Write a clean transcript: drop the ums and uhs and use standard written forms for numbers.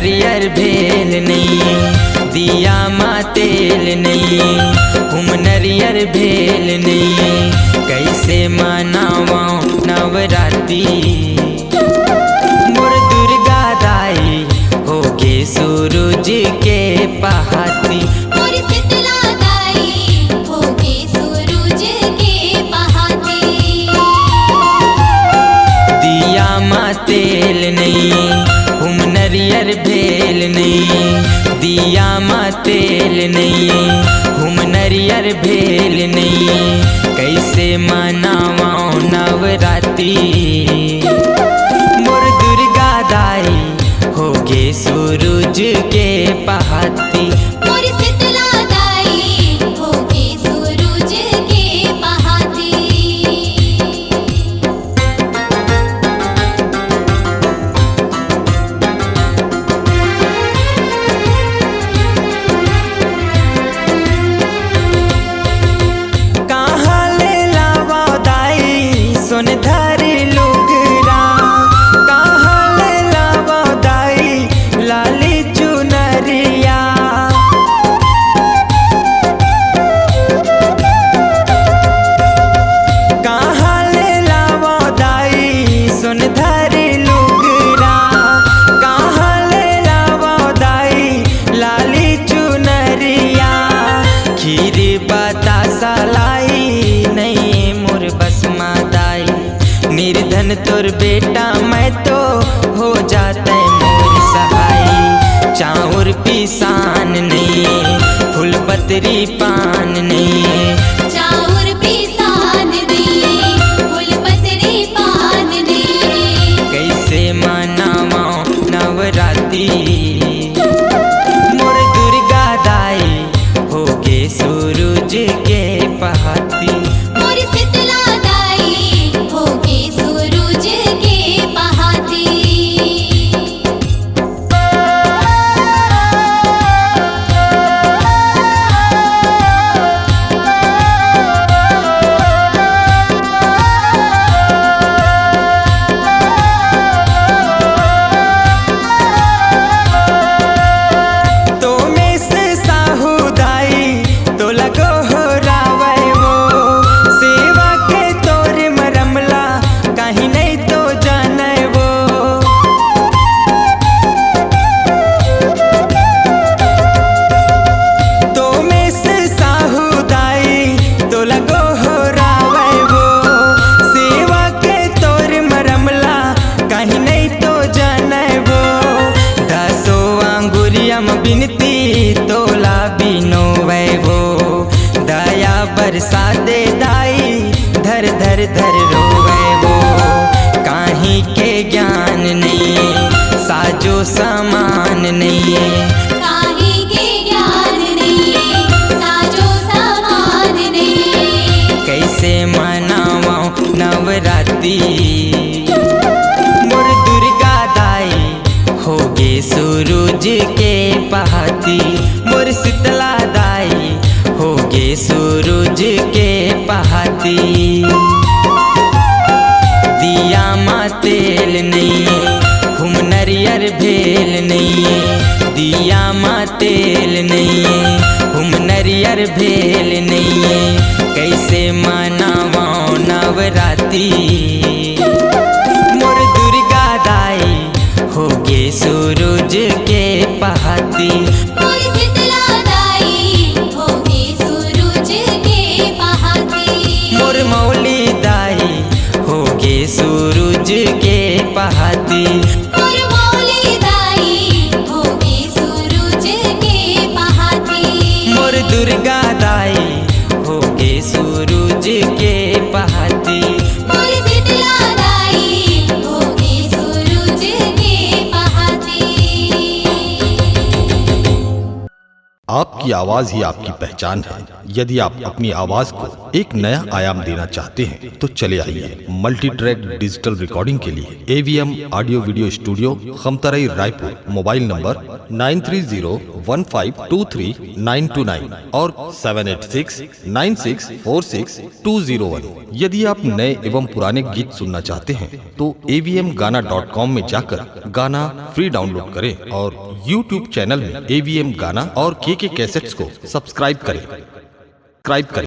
नरियर भेल नहीं, दिया माँ तेल नहीं, हम नरियर भेल नहीं, कैसे मनावा नवरात्रि। मोर दुर्गा दाई होके सूरज के पहाती, मोर शीतला दाई होके सूरज के पहाती। दिया माँ तेल नहीं, हम नरियर भेल नहीं, दिया माँ तेल नहीं, हम नरियर भेल नहीं, कैसे मनावा नवरात्रि। मोर दुर्गा दाई होगे सूरज के पहाती, मोर शीतला दाई होके सूरज के पहाती। कहाँ ले लावा दाई सोन धरी लुगरा, कहाँ ले लावा दाई लाली चुनरिया। कहाँ ले लावा दाई सोन धरी लुगरा, कहाँ ले लावा दाई लाली चुनरिया। खीर बतासा लाई नहीं मोर बस दाई, निर्धन तोर बेटा मैं तो हो जाते मोर सहाय। चाउर पिसान नहीं, फूल पतरी पान नहीं, चाउर पिसान दिए फूल पतरी पान दिए, कैसे मनावा नवरात्रि। मोर दुर्गा दाई होगे सूरज के पहाती, मोर शीतला दाई होके सूरज के पहाती। तो में से साहू दाई तो लगो हो रावै वो, सेवा के तोर मरमला कहीं नहीं तो जाने वो। तो में से साहू दाई तो लगो हो रावै वो, सेवा के तोर मरमला कहीं नहीं तो जाने वो। दसो अंगुरियम बिनती तोला बिनो वो, दया बरसा दे दाई धर धर धर रोवे वो। काहीं के ज्ञान नहीं, साजो सामान नहीं, काहे के ज्ञान नहीं, साजो सामान नहीं, कैसे मनावा नवरात्रि। मोर दुर्गा दाई होगे सूरज के पहाती, मोर शीतला दाई होगे सूरज के पहाती। दिया माँ तेल नहीं, हम नरियर भेल नहीं, दिया माँ तेल नहीं, हम नरियर भेल नहीं, कैसे मनावा नवरात्रि। मोर दुर्गा दाई होगे सूरज के पहाती, मोर शीतला दाई होके सूरज के पहाती। मोर मौली दाई होगे सूरज के पहाती, मोर मौली दाई होके सूरज के पहाती। मोर दुर्गा दाई होगे सूरज के पहाती। मोर शीतला दाई होके सूरज के पहाती। आपकी आपकी आवाज ही आपकी पहचान है। यदि आप अपनी आवाज को एक नया आयाम देना चाहते हैं तो चले आइए मल्टी ट्रैक डिजिटल रिकॉर्डिंग के लिए AVM audio video studio, Khamtarai, Raipur. Mobile number 9301523929 और 7869646201। यदि आप नए एवं पुराने गीत सुनना चाहते हैं तो avmgana.com में जाकर गाना फ्री डाउनलोड करें और YouTube चैनल में AVM गाना और KK कैसेट्स को सब्सक्राइब करें।